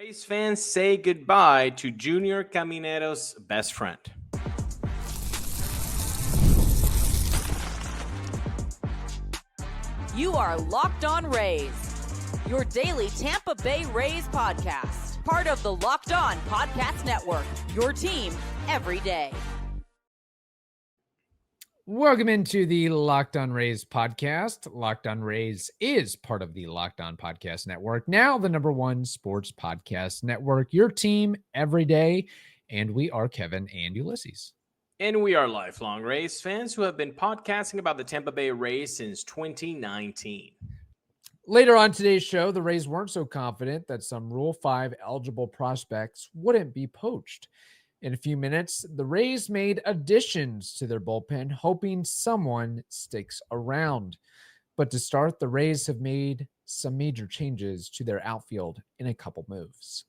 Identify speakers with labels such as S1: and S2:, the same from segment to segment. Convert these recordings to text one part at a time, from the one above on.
S1: Rays fans, say goodbye to Junior Caminero's best friend.
S2: You are Locked On Rays, your daily Tampa Bay Rays podcast. Part of the Locked On Podcast Network, your team every day.
S3: Welcome into the Locked On Rays podcast. Locked On Rays is part of the Locked On Podcast Network, now the #1 sports podcast network, your team every day. And we are Kevin and Ulises.
S1: And we are lifelong Rays fans who have been podcasting about the Tampa Bay Rays since 2019.
S3: Later on today's show, the Rays weren't so confident that some Rule 5 eligible prospects wouldn't be poached. In a few minutes, the Rays made additions to their bullpen, hoping someone sticks around. But to start, the Rays have made some major changes to their outfield in a couple moves.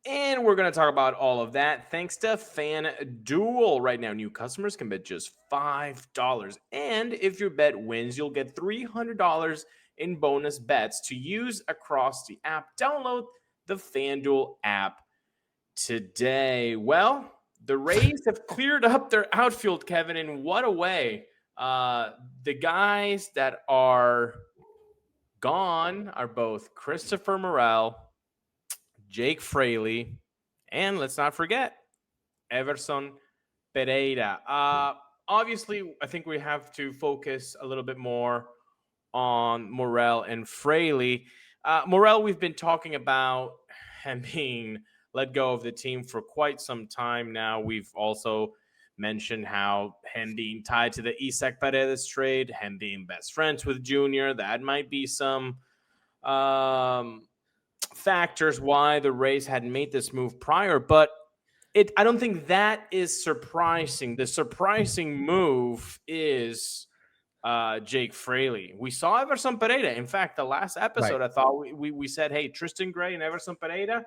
S1: And we're going to talk about all of that thanks to FanDuel. Right now, new customers can bet just $5. And if your bet wins, you'll get $300 in bonus bets to use across the app. Download the FanDuel app today. Well, the Rays have cleared up their outfield, Kevin, in what a way. The guys that are gone are both Christopher Morel, Jake Fraley, and let's not forget, Everson Pereira. Obviously, I think we have to focus a little bit more on Morel and Fraley. Morel, we've been talking about him being let go of the team for quite some time now. We've also mentioned how him being tied to the Isaac Paredes trade, him being best friends with Junior, that might be some factors why the Rays hadn't made this move prior, but I don't think that is surprising. The surprising move is Jake Fraley. We saw Everson Pereira. In fact, the last episode, right, I thought we said, hey, Tristan Gray and Everson Pereira,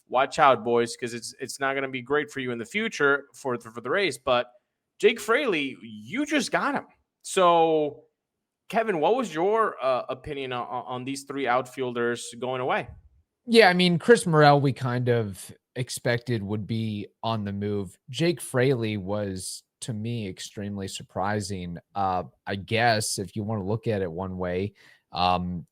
S1: watch out, boys, because it's not going to be great for you in the future for the Rays. But Jake Fraley, you just got him. So, Kevin, what was your opinion on these three outfielders going away?
S3: Yeah, I mean, Chris Morel, we kind of expected would be on the move. Jake Fraley was, to me, extremely surprising. I guess if you want to look at it one way,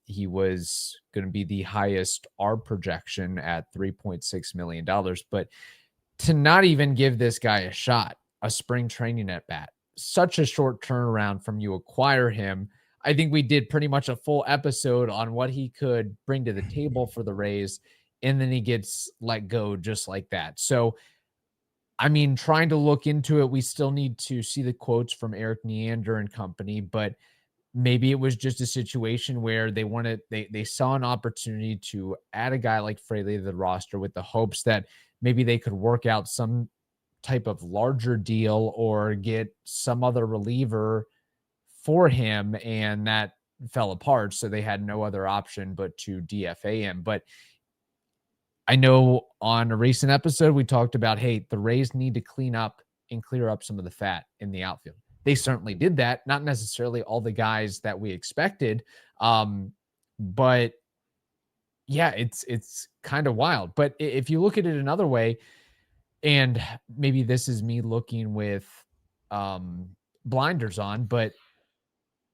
S3: he was going to be the highest ARB projection at $3.6 million. But to not even give this guy a shot, a spring training at bat, such a short turnaround from you acquire him. I think we did pretty much a full episode on what he could bring to the table for the Rays, and then he gets let go just like that. So, I mean, trying to look into it, we still need to see the quotes from Eric Neander and company, but maybe it was just a situation where they saw an opportunity to add a guy like Fraley to the roster with the hopes that maybe they could work out some type of larger deal or get some other reliever for him, and that fell apart. So they had no other option but to DFA him. But I know on a recent episode, we talked about, hey, the Rays need to clean up and clear up some of the fat in the outfield. They certainly did that. Not necessarily all the guys that we expected. But yeah, it's kind of wild. But if you look at it another way, and maybe this is me looking with blinders on, but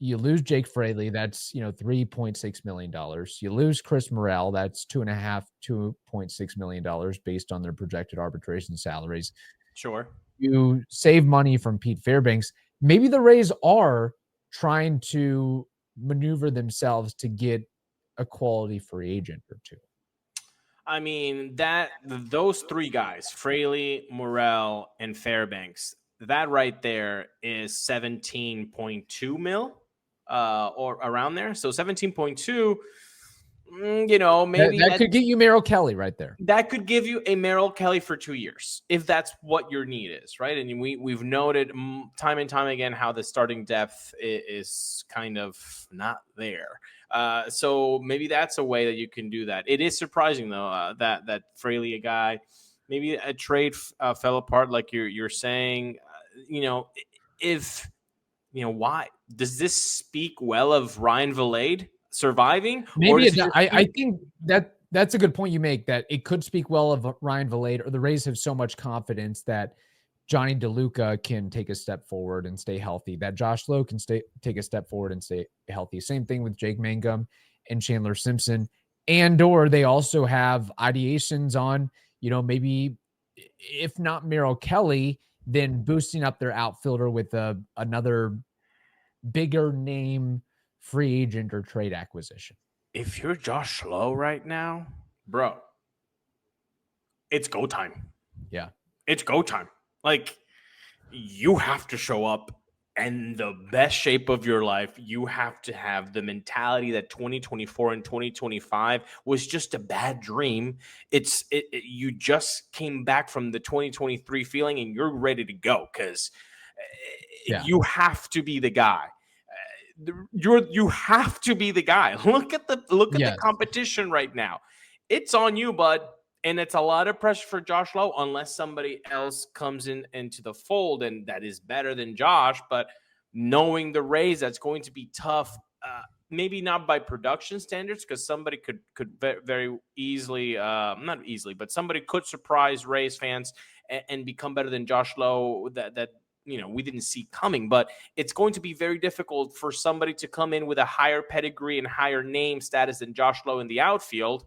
S3: you lose Jake Fraley, that's, $3.6 million. You lose Chris Morel, that's $2.6 million based on their projected arbitration salaries.
S1: Sure.
S3: You save money from Pete Fairbanks. Maybe the Rays are trying to maneuver themselves to get a quality free agent or two.
S1: I mean, those three guys, Fraley, Morel, and Fairbanks, that right there is 17.2 mil. Or around there. So 17.2, maybe
S3: that could get you Merrill Kelly right there.
S1: That could give you a Merrill Kelly for 2 years, if that's what your need is, right? And we've noted time and time again how the starting depth is kind of not there. So maybe that's a way that you can do that. It is surprising, though, that Fraley, a guy, maybe a trade fell apart like you're saying. Why? Does this speak well of Ryan Vilade surviving?
S3: Maybe I think that That's a good point you make, that it could speak well of Ryan Vilade, or the Rays have so much confidence that Johnny DeLuca can take a step forward and stay healthy, that Josh Lowe can take a step forward and stay healthy. Same thing with Jake Mangum and Chandler Simpson. And or they also have ideations on, maybe if not Merrill Kelly, then boosting up their outfielder with another bigger name free agent or trade acquisition.
S1: If you're Josh Lowe right now, bro, it's go time.
S3: Yeah.
S1: It's go time. Like, you have to show up in the best shape of your life. You have to have the mentality that 2024 and 2025 was just a bad dream. You just came back from the 2023 feeling and you're ready to go, because you have to be the guy. You have to be the guy. Look at the competition right now. It's on you, bud. And it's a lot of pressure for Josh Lowe, unless somebody else comes into the fold and that is better than Josh. But knowing the Rays, that's going to be tough. Maybe not by production standards, because somebody could very easily, not easily, but somebody could surprise Rays fans and become better than Josh Lowe. That we didn't see coming. But it's going to be very difficult for somebody to come in with a higher pedigree and higher name status than Josh Lowe in the outfield.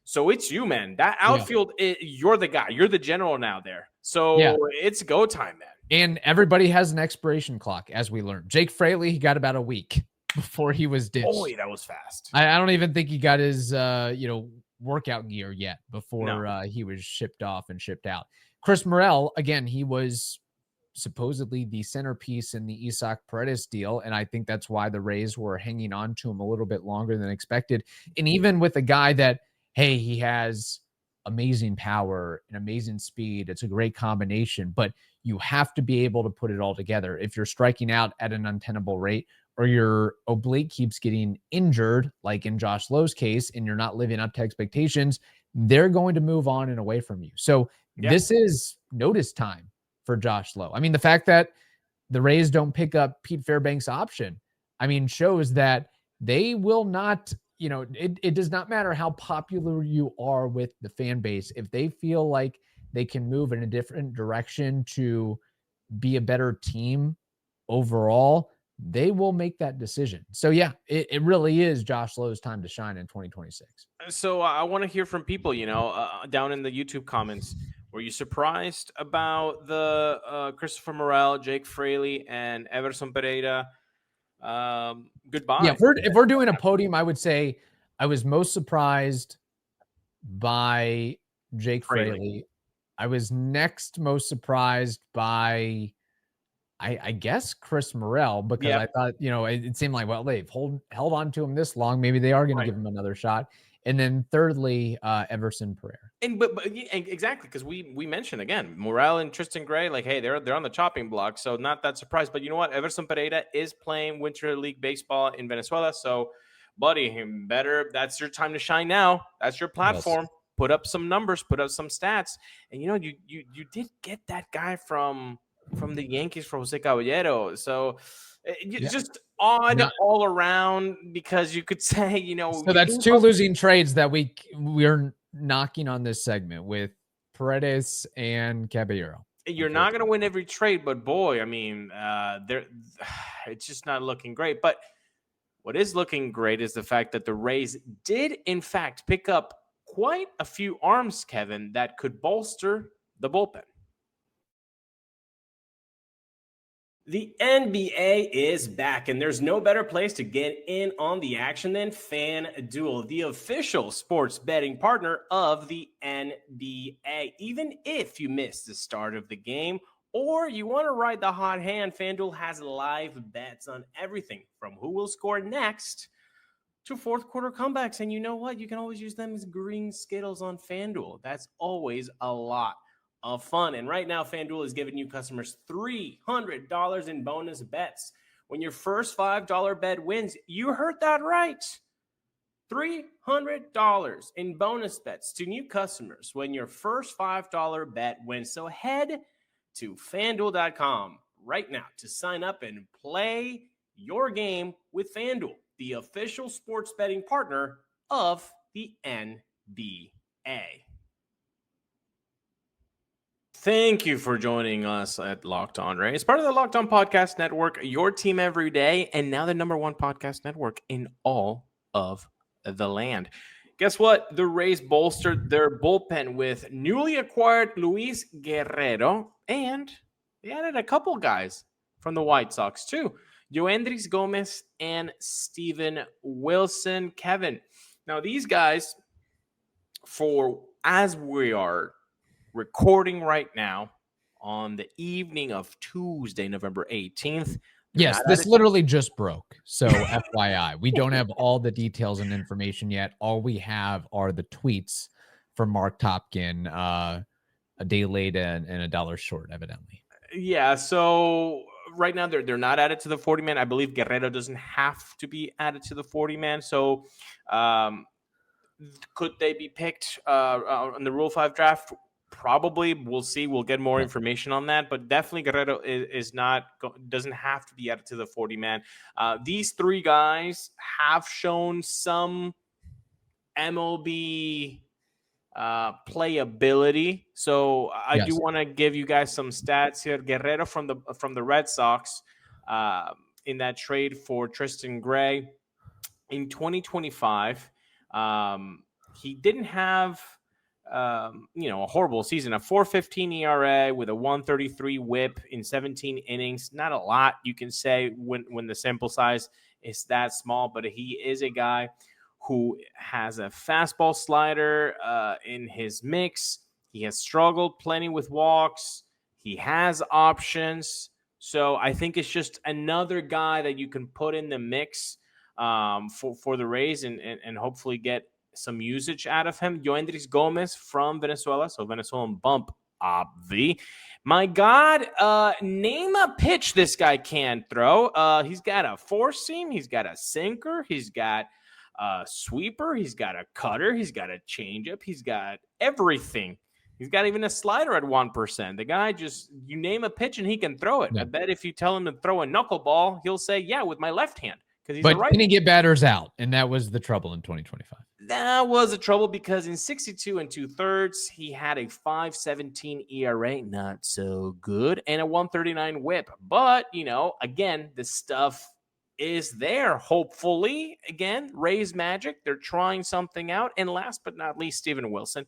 S1: So it's you, man. That outfield, you're the guy. You're the general now there. So it's go time, man.
S3: And everybody has an expiration clock, as we learned. Jake Fraley, he got about a week before he was ditched.
S1: Boy, that was fast.
S3: I don't even think he got his workout gear yet before he was shipped off and shipped out. Chris Morel, again, he was supposedly the centerpiece in the Isaac Paredes deal, and I think that's why the Rays were hanging on to him a little bit longer than expected. And even with a guy that, hey, he has amazing power and amazing speed, it's a great combination, but you have to be able to put it all together. If you're striking out at an untenable rate, or your oblique keeps getting injured, like in Josh Lowe's case, and you're not living up to expectations, they're going to move on and away from you. So this is notice time for Josh Lowe. I mean, the fact that the Rays don't pick up Pete Fairbanks' option, shows that they will not, it does not matter how popular you are with the fan base. If they feel like they can move in a different direction to be a better team overall, they will make that decision. So it really is Josh Lowe's time to shine in 2026.
S1: So I want to hear from people, down in the YouTube comments. Were you surprised about the Christopher Morel, Jake Fraley, and Everson Pereira goodbye?
S3: Yeah, if we're doing a podium, I would say I was most surprised by Jake Fraley. I was next most surprised by, I guess, Chris Morel, because I thought, it seemed like, well, they've held on to him this long. Maybe they are going to give him another shot. And then thirdly, Everson Pereira.
S1: But exactly, because we mentioned again Morel and Tristan Gray, like, hey, they're on the chopping block, so not that surprised. But you know what? Everson Pereira is playing Winter League baseball in Venezuela, so buddy, that's your time to shine now. That's your platform. Yes. Put up some numbers, put up some stats, and you did get that guy from the Yankees, for Jose Caballero. So it's just odd all around, because you could say,
S3: so that's two losing trades that we're knocking on this segment with Paredes and Caballero.
S1: You're not going to win every trade, but boy, it's just not looking great. But what is looking great is the fact that the Rays did, in fact, pick up quite a few arms, Kevin, that could bolster the bullpen. The NBA is back, and there's no better place to get in on the action than FanDuel, the official sports betting partner of the NBA. Even if you missed the start of the game or you want to ride the hot hand, FanDuel has live bets on everything from who will score next to fourth quarter comebacks. And you know what? You can always use them as green Skittles on FanDuel. That's always a lot of fun. And right now, FanDuel is giving new customers $300 in bonus bets when your first $5 bet wins. You heard that right. $300 in bonus bets to new customers when your first $5 bet wins. So head to FanDuel.com right now to sign up and play your game with FanDuel, the official sports betting partner of the NBA. Thank you for joining us at Locked On Rays, part of the Locked On Podcast Network, your team every day, and now the #1 podcast network in all of the land. Guess what? The Rays bolstered their bullpen with newly acquired Luis Guerrero, and they added a couple guys from the White Sox too. Yoendry Gomez and Steven Wilson. Kevin. Now, these guys, as we are recording right now on the evening of Tuesday, November 18th.
S3: Yes, this literally just broke. So FYI, we don't have all the details and information yet. All we have are the tweets from Mark Topkin, a day late and $1 short, evidently.
S1: Yeah, so right now they're not added to the 40-man. I believe Guerrero doesn't have to be added to the 40-man. So could they be picked on the Rule 5 draft? Probably. We'll see. We'll get more information on that, but definitely Guerrero doesn't have to be added to the 40-man. These three guys have shown some MLB playability. So I do want to give you guys some stats here. Guerrero from the Red Sox in that trade for Tristan Gray in 2025. He didn't have a horrible season. A 4.15 ERA with a 1.33 WHIP in 17 innings. Not a lot, you can say, when the sample size is that small, but he is a guy who has a fastball slider in his mix. He has struggled plenty with walks. He has options. So I think it's just another guy that you can put in the mix for the Rays and hopefully get some usage out of him. Yoendry Gomez from Venezuela, so Venezuelan bump, obvi. My God, name a pitch this guy can throw. He's got a four-seam, he's got a sinker, he's got a sweeper, he's got a cutter, he's got a changeup, he's got everything. He's got even a slider at 1%. The guy you name a pitch and he can throw it. Yeah. I bet if you tell him to throw a knuckleball, he'll say, yeah, with my left hand.
S3: But can he get batters out? And that was the trouble in 2025.
S1: That was a trouble because in 62 2/3, he had a 5.17 ERA, not so good, and a 1.39 WHIP. But, again, the stuff is there. Hopefully, again, Rays magic. They're trying something out. And last but not least, Steven Wilson.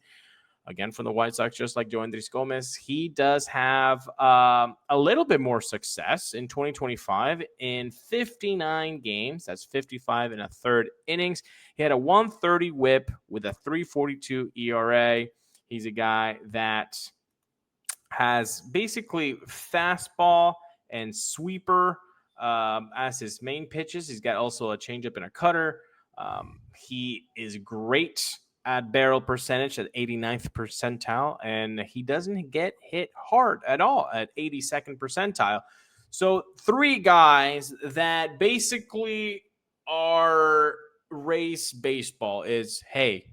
S1: Again, from the White Sox, just like Yoendry Gomez, he does have a little bit more success in 2025 in 59 games. That's 55 1/3 innings. He had a 1.30 WHIP with a 3.42 ERA. He's a guy that has basically fastball and sweeper as his main pitches. He's got also a changeup and a cutter. He is great at barrel percentage at 89th percentile, and he doesn't get hit hard at all at 82nd percentile. So three guys that basically are Rays baseball is, hey,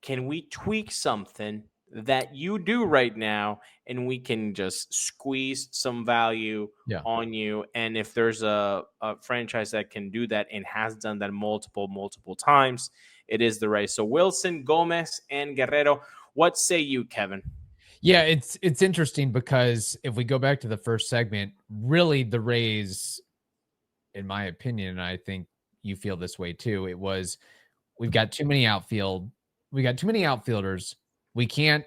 S1: can we tweak something that you do right now and we can just squeeze some value on you? And if there's a franchise that can do that and has done that multiple times, it is the Rays. So Wilson, Gomez, and Guerrero. What say you, Kevin?
S3: Yeah, it's interesting because if we go back to the first segment, really the Rays, in my opinion, and I think you feel this way too, it was we've got too many outfielders. We can't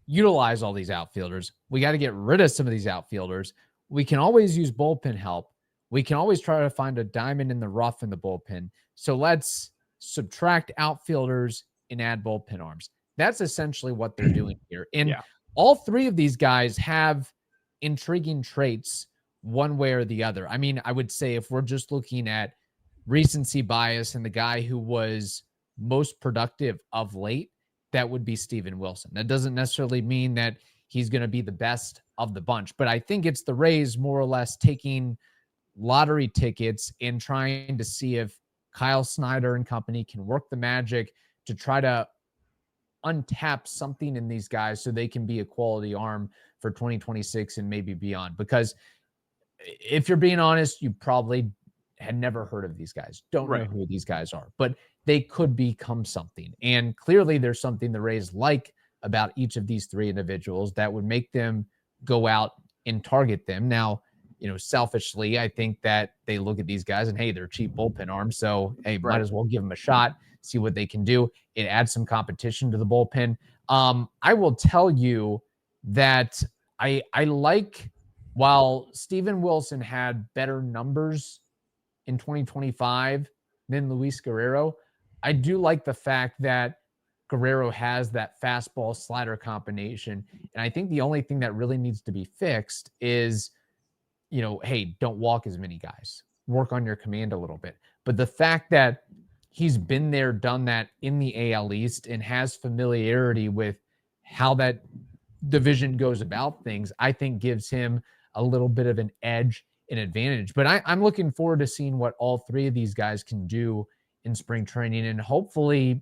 S3: utilize all these outfielders. We got to get rid of some of these outfielders. We can always use bullpen help. We can always try to find a diamond in the rough in the bullpen. So let's subtract outfielders and add bullpen arms. That's essentially what they're doing here. And all three of these guys have intriguing traits one way or the other. I mean, I would say if we're just looking at recency bias and the guy who was most productive of late, that would be Steven Wilson. That doesn't necessarily mean that he's going to be the best of the bunch, but I think it's the Rays more or less taking lottery tickets and trying to see if Kyle Snyder and company can work the magic to try to untap something in these guys so they can be a quality arm for 2026 and maybe beyond. Because if you're being honest, you probably had never heard of these guys, don't know
S1: Right.
S3: who these guys are, but they could become something. And clearly there's something the Rays like about each of these three individuals that would make them go out and target them. Now, selfishly, I think that they look at these guys and, hey, they're cheap bullpen arms. So, hey, might as well give them a shot, see what they can do. It adds some competition to the bullpen. I will tell you that I like, while Steven Wilson had better numbers in 2025 than Luis Guerrero, I do like the fact that Guerrero has that fastball slider combination. And I think the only thing that really needs to be fixed is, hey, don't walk as many guys. Work on your command a little bit. But the fact that he's been there, done that in the AL East and has familiarity with how that division goes about things, I think gives him a little bit of an edge, an advantage. But I'm looking forward to seeing what all three of these guys can do in spring training and hopefully,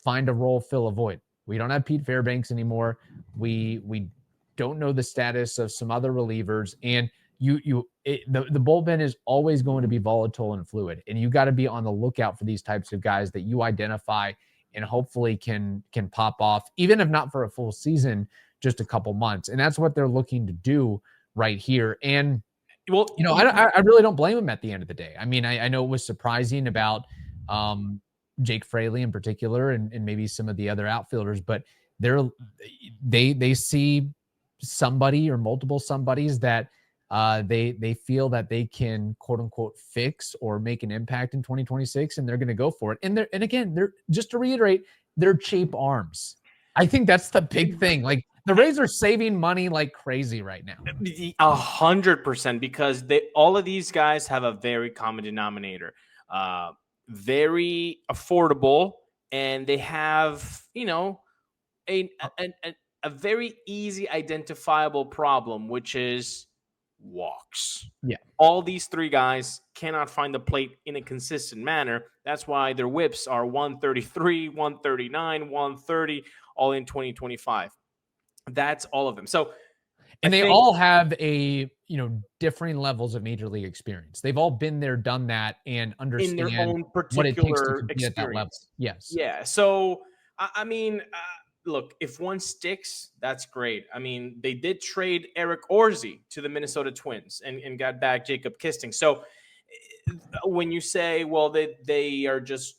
S3: find a role, fill a void. We don't have Pete Fairbanks anymore. We don't know the status of some other relievers, and the bullpen is always going to be volatile and fluid, and you got to be on the lookout for these types of guys that you identify and hopefully can pop off, even if not for a full season, just a couple months. And that's what they're looking to do right here. And well, I really don't blame him at the end of the day. I mean, I know it was surprising about Jake Fraley in particular, and maybe some of the other outfielders, but they see somebody or multiple somebodies that they feel that they can quote unquote fix or make an impact in 2026, and they're going to go for it. And again, they're, just to reiterate, they're cheap arms. I think that's the big thing. Like, the Rays are saving money like crazy right now.
S1: 100%, because all of these guys have a very common denominator. Very affordable, and they have, a very easy identifiable problem, which is walks.
S3: Yeah.
S1: All these three guys cannot find the plate in a consistent manner. That's why their whips are 133, 139, 130, all in 2025. That's all of them. So,
S3: and they all have differing levels of major league experience. They've all been there, done that, and understand
S1: in their own particular
S3: what it takes to compete at that level. Yes.
S1: Yeah. So, I mean, look, if one sticks, that's great. I mean, they did trade Eric Orsi to the Minnesota Twins and got back Jacob Kisting. So when you say, well, they are just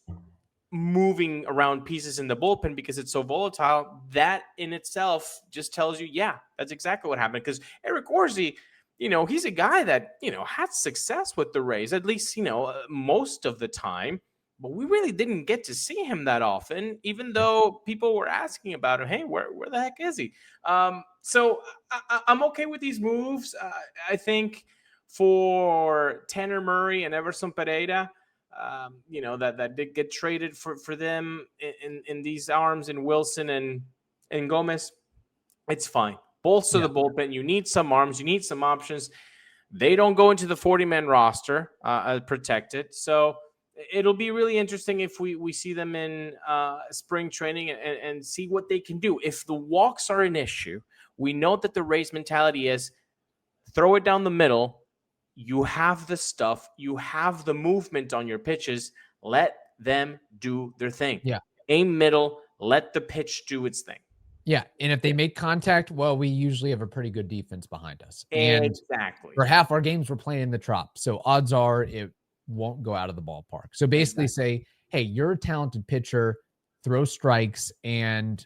S1: moving around pieces in the bullpen because it's so volatile, that in itself just tells you, yeah, that's exactly what happened. Because Eric Orsi, he's a guy that, had success with the Rays, at least, most of the time. But we really didn't get to see him that often, even though people were asking about him. Hey, where the heck is he? So I'm okay with these moves. I think for Tanner Murray and Everson Pereira, that did get traded for them in these arms, in Wilson and Gomez, it's fine. Bolster the bullpen. You need some arms. You need some options. They don't go into the 40-man roster protected. So it'll be really interesting if we see them in spring training and see what they can do. If the walks are an issue, we know that the Rays mentality is throw it down the middle. You have the stuff. You have the movement on your pitches. Let them do their thing.
S3: Yeah.
S1: Aim middle. Let the pitch do its thing.
S3: Yeah. And if they make contact, well, we usually have a pretty good defense behind us. And
S1: exactly.
S3: For half our games, we're playing in the Trop. So odds are it won't go out of the ballpark. So basically say, hey, you're a talented pitcher, throw strikes and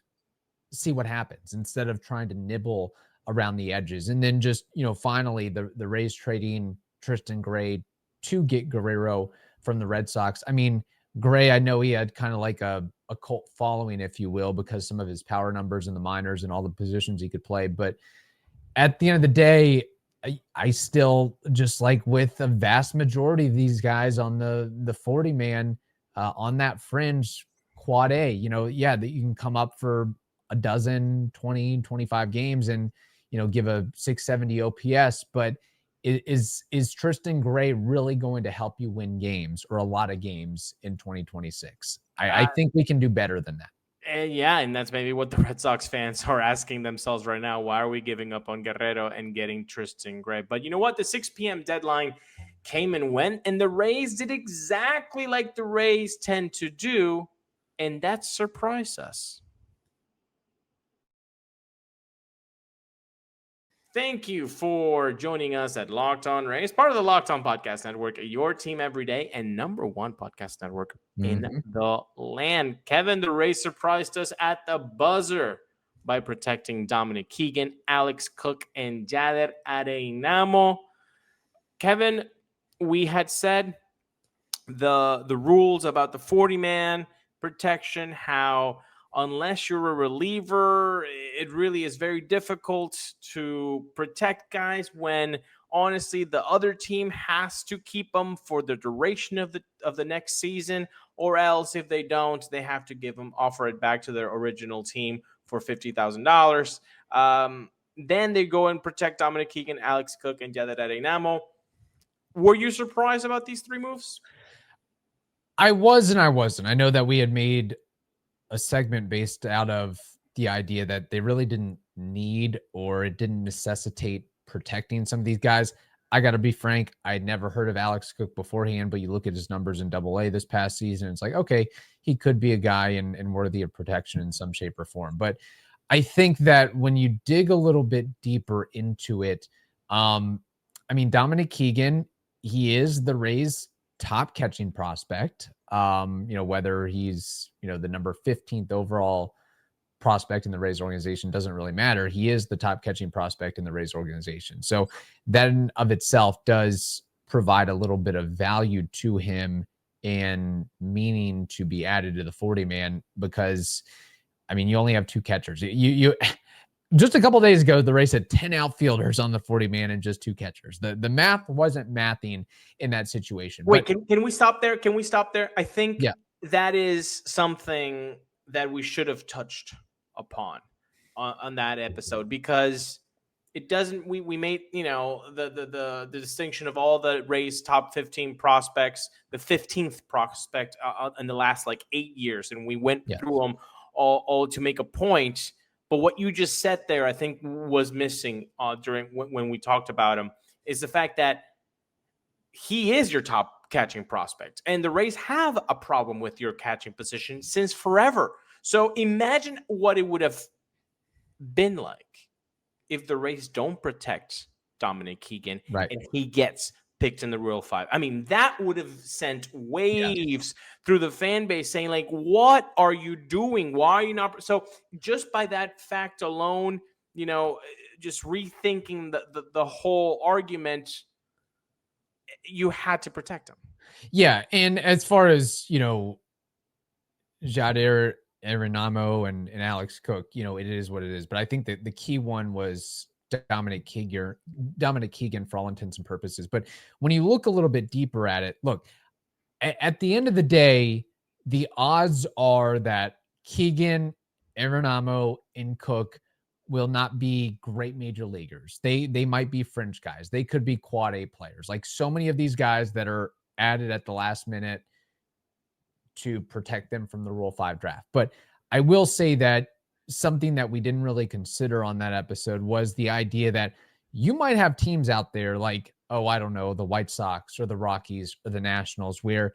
S3: see what happens instead of trying to nibble around the edges. And then just, finally the Rays trading Tristan Gray to get Guerrero from the Red Sox. I mean, Gray, I know he had kind of like a cult following, if you will, because some of his power numbers in the minors and all the positions he could play. But at the end of the day, I still, just like with the vast majority of these guys on the 40-man on that fringe quad A, that you can come up for a dozen, 20, 25 games and, give a 670 OPS. But is Tristan Gray really going to help you win games or a lot of games in 2026? I think we can do better than that.
S1: And that's maybe what the Red Sox fans are asking themselves right now. Why are we giving up on Guerrero and getting Tristan Gray? But you know what? The 6 p.m. deadline came and went, and the Rays did exactly like the Rays tend to do, and that surprised us. Thank you for joining us at Locked On Rays, part of the Locked On Podcast Network, your team every day, and #1 podcast network in the land. Kevin, the Rays surprised us at the buzzer by protecting Dominic Keegan, Alex Cook, and Jader Areinamo. Kevin, we had said the rules about the 40-man protection, how unless you're a reliever, it really is very difficult to protect guys when honestly the other team has to keep them for the duration of the next season, or else if they don't, they have to offer it back to their original team for $50,000. Then they go and protect Dominic Keegan, Alex Cook, and Jader Areinamo. Were you surprised about these 3 moves?
S3: I was and I wasn't. I know that we had made a segment based out of the idea that they really didn't need, or it didn't necessitate protecting some of these guys. I got to be frank, I had never heard of Alex Cook beforehand, but you look at his numbers in AA this past season, it's like, okay, he could be a guy and worthy of protection in some shape or form. But I think that when you dig a little bit deeper into it, Dominic Keegan, he is the Rays' top catching prospect. Whether he's, the number 15th overall prospect in the Rays organization doesn't really matter. He is the top catching prospect in the Rays organization. So that in of itself does provide a little bit of value to him and meaning to be added to the 40-man, because you only have 2 catchers. You just a couple of days ago, the Rays had 10 outfielders on the 40-man and just 2 catchers. The math wasn't mathing in that situation.
S1: Wait, can we stop there? Can we stop there? I think that is something that we should have touched upon on that episode, because it doesn't. We made the distinction of all the Rays top 15 prospects, the 15th prospect in the last 8 years, and we went through them all to make a point. But what you just said there, I think, was missing during when we talked about him, is the fact that he is your top catching prospect. And the Rays have a problem with your catching position since forever. So imagine what it would have been like if the Rays don't protect Dominic Keegan and he gets picked in the Rule 5. That would have sent waves through the fan base saying, what are you doing? Why are you not? So just by that fact alone, just rethinking the whole argument, you had to protect him.
S3: Yeah. And as far as, Jader Areinamo and Alex Cook, it is what it is. But I think that the key one was Dominic Keegan for all intents and purposes. But when you look a little bit deeper at it, look, at the end of the day, the odds are that Keegan, Areinamo, and Cook will not be great major leaguers. They might be fringe guys. They could be quad A players. Like so many of these guys that are added at the last minute to protect them from the Rule 5 draft. But I will say that something that we didn't really consider on that episode was the idea that you might have teams out there like, I don't know, the White Sox or the Rockies or the Nationals, where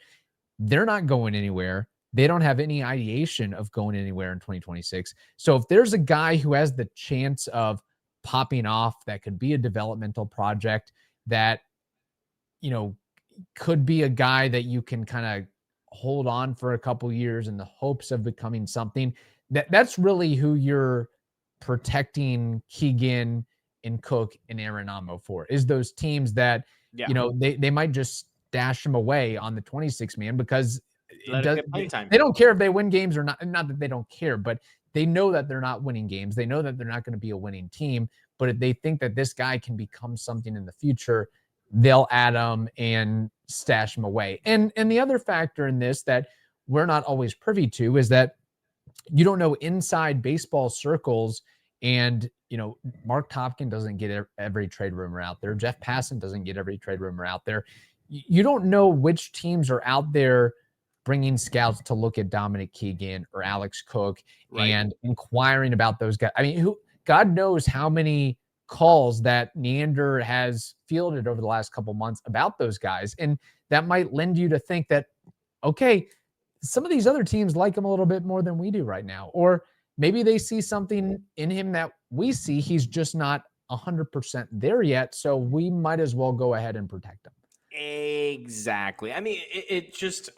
S3: they're not going anywhere. They don't have any ideation of going anywhere in 2026. So if there's a guy who has the chance of popping off, that could be a developmental project, that, could be a guy that you can kind of hold on for a couple years in the hopes of becoming something, that's really who you're protecting Keegan and Cook and Areinamo for, is those teams that, they might just stash them away on the 26-man because they don't care if they win games or not. Not that they don't care, but they know that they're not winning games. They know that they're not going to be a winning team. But if they think that this guy can become something in the future, they'll add him and stash him away. And the other factor in this that we're not always privy to is that you don't know inside baseball circles. And, Mark Topkin doesn't get every trade rumor out there. Jeff Passan doesn't get every trade rumor out there. You don't know which teams are out there bringing scouts to look at Dominic Keegan or Alex Cook and inquiring about those guys. God knows how many calls that Neander has fielded over the last couple months about those guys. And that might lend you to think that, okay, some of these other teams like him a little bit more than we do right now. Or maybe they see something in him that we see. He's just not 100% there yet. So we might as well go ahead and protect him.
S1: Exactly. I mean, it just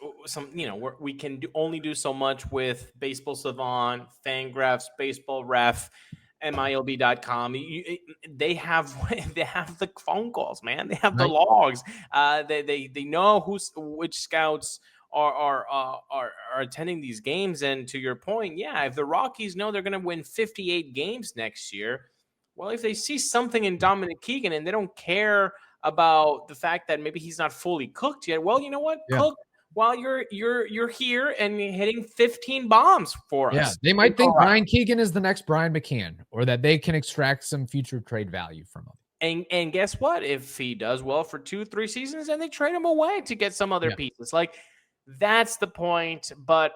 S1: we can only do so much with Baseball Savant, Fangraphs, Baseball Ref, MILB.com. They have the phone calls, man. They have the logs. They know which scouts are attending these games. And to your point, yeah, if the Rockies know they're going to win 58 games next year, well, if they see something in Dominic Keegan and they don't care about the fact that maybe he's not fully cooked yet, well, you know what?
S3: Yeah.
S1: Cook while you're here and hitting 15 bombs for us.
S3: Yeah, they might think Brian Keegan is the next Brian McCann, or that they can extract some future trade value from him.
S1: And guess what? If he does well for 2-3 seasons, and they trade him away to get some other pieces, like that's the point. But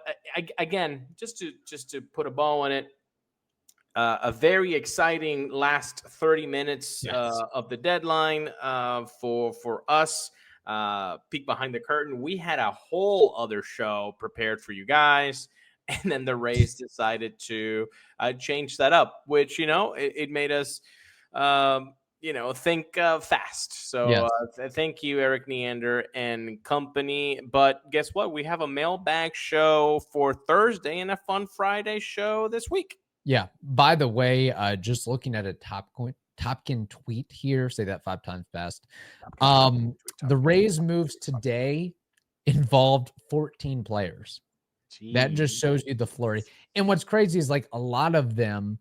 S1: again, just to put a bow on it, a very exciting last 30 minutes of the deadline for us. Peek behind the curtain. We had a whole other show prepared for you guys, and then the Rays decided to change that up, which it made us think fast. So thank you, Eric Neander and company. But guess what? We have a mailbag show for Thursday and a fun Friday show this week.
S3: Yeah. By the way, just looking at a Topkin tweet here, say that 5 times fast. The Rays moves today involved 14 players. Jeez. That just shows you the flurry. And what's crazy is like a lot of them,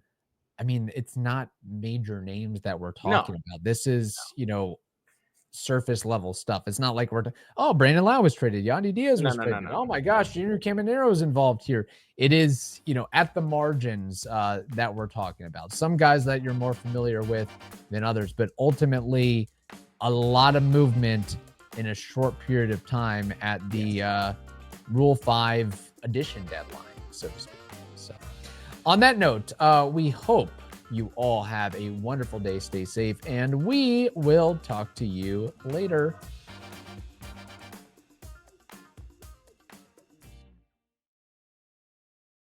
S3: I mean, it's not major names that we're talking about. This is, surface level stuff. It's not like Brandon Lau was traded. Yandy Diaz was traded. No. Oh my gosh, Junior Caminero is involved here. It is, at the margins that we're talking about. Some guys that you're more familiar with than others, but ultimately a lot of movement in a short period of time at the Rule 5 edition deadline, so to speak. So on that note, we hope you all have a wonderful day. Stay safe, and we will talk to you later.